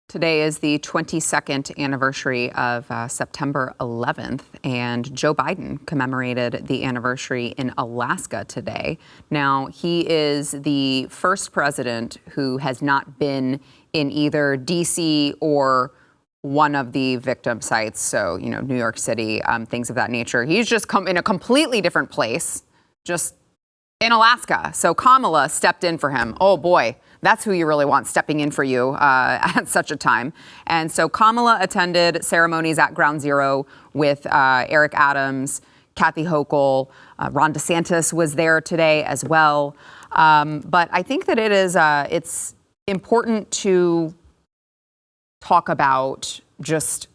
Today is the 22nd anniversary of September 11th, and Joe Biden commemorated the anniversary in Alaska today. Now, he is the first president who has not been in either D.C. or one of the victim sites, so, New York City, things of that nature. He's just come in a completely different place, just in Alaska. So Kamala stepped in for him. Oh, boy. That's who you really want stepping in for you at such a time. And so Kamala attended ceremonies at Ground Zero with Eric Adams, Kathy Hochul. Ron DeSantis was there today as well. But I think that it's important to talk about just,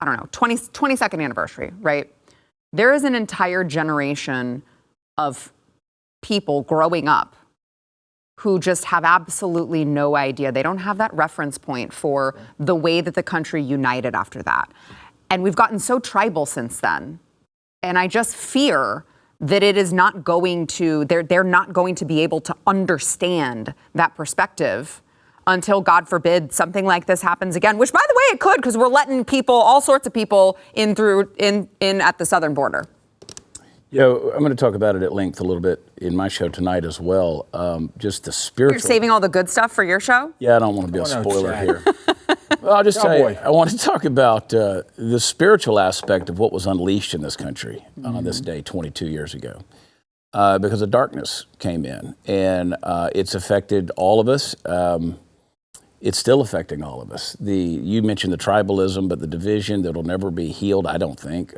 22nd anniversary, right? There is an entire generation of people growing up who just have absolutely no idea. They don't have that reference point for the way that the country united after that. And we've gotten so tribal since then. And I just fear that it is not going to, they're not going to be able to understand that perspective until, God forbid, something like this happens again, which, by the way, it could, because we're letting people, all sorts of people in at the southern border. I'm going to talk about it at length a little bit in my show tonight as well. Just the spiritual. You're saving all the good stuff for your show? Yeah, I don't want to be a spoiler here. Well, I'll just tell you, I want to talk about the spiritual aspect of what was unleashed in this country on this day 22 years ago. Because the darkness came in, and it's affected all of us. It's still affecting all of us. You mentioned the tribalism, but the division that'll never be healed, I don't think.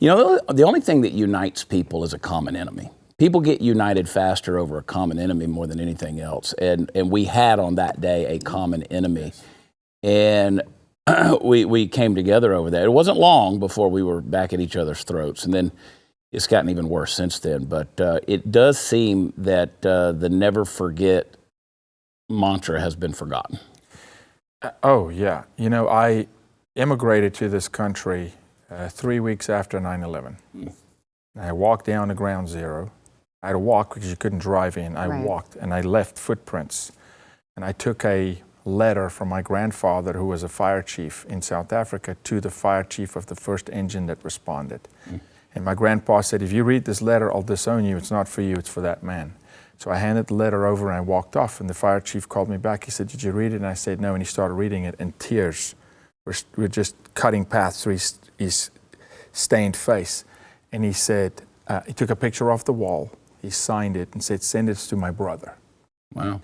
The only thing that unites people is a common enemy. People get united faster over a common enemy more than anything else. And we had on that day a common enemy. And we came together over that. It wasn't long before we were back at each other's throats. And then it's gotten even worse since then. But it does seem that the never forget mantra has been forgotten. Oh, yeah. I immigrated to this country 3 weeks after 9/11. I walked down to Ground Zero. I had to walk because you couldn't drive in. I walked, and I left footprints. And I took a letter from my grandfather, who was a fire chief in South Africa, to the fire chief of the first engine that responded. And my grandpa said, if you read this letter, I'll disown you. It's not for you, it's for that man. So I handed the letter over and I walked off, and the fire chief called me back. He said, did you read it? And I said, no. And he started reading it, and tears were just cutting paths through his stained face. And he said, he took a picture off the wall, he signed it and said, send it to my brother. Wow.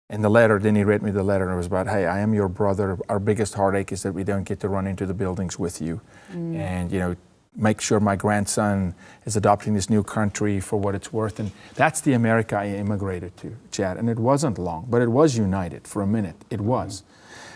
And the letter, then he read me the letter, and it was about, hey, I am your brother. Our biggest heartache is that we don't get to run into the buildings with you. And, make sure my grandson is adopting this new country for what it's worth. And that's the America I immigrated to, Chad. And it wasn't long, but it was united for a minute. It was.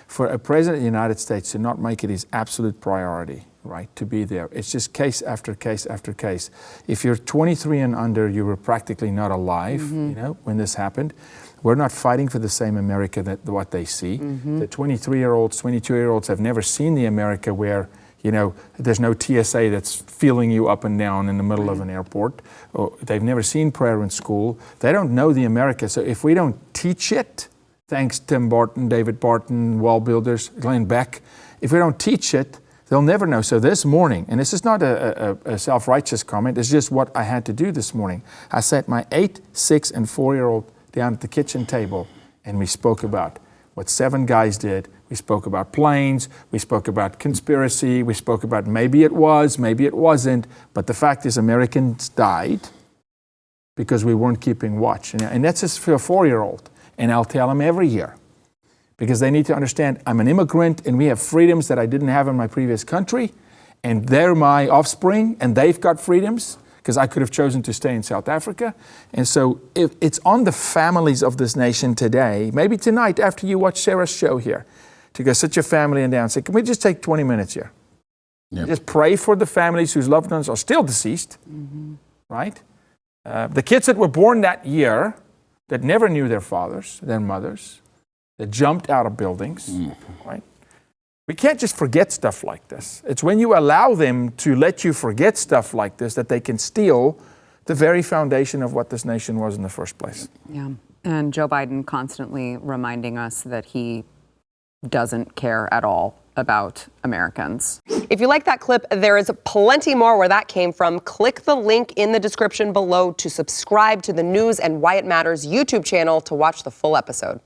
For a president of the United States to not make it his absolute priority, right, to be there. It's just case after case after case. If you're 23 and under, you were practically not alive, when this happened. We're not fighting for the same America that what they see. The 23-year-olds, 22-year-olds have never seen the America where, there's no TSA that's feeling you up and down in the middle of an airport. Or they've never seen prayer in school. They don't know the America. So if we don't teach it, thanks Tim Barton, David Barton, wall builders, Glenn Beck, if we don't teach it, they'll never know. So this morning, and this is not a self-righteous comment, it's just what I had to do this morning. I sat my 8, 6, and 4-year-old down at the kitchen table, and we spoke about what 7 guys did. We spoke about planes, we spoke about conspiracy, we spoke about maybe it was, maybe it wasn't, but the fact is Americans died because we weren't keeping watch. And that's just for a 4-year-old. And I'll tell them every year, because they need to understand I'm an immigrant and we have freedoms that I didn't have in my previous country, and they're my offspring and they've got freedoms because I could have chosen to stay in South Africa. And so if it's on the families of this nation today, maybe tonight after you watch Sarah's show here, to go sit your family down and say, can we just take 20 minutes here? Yep. Just pray for the families whose loved ones are still deceased, right? The kids that were born that year that never knew their fathers, their mothers, that jumped out of buildings, right? We can't just forget stuff like this. It's when you allow them to let you forget stuff like this that they can steal the very foundation of what this nation was in the first place. Yeah, and Joe Biden constantly reminding us that he doesn't care at all about Americans. If you like that clip, there is plenty more where that came from. Click the link in the description below to subscribe to the News and Why It Matters YouTube channel to watch the full episode.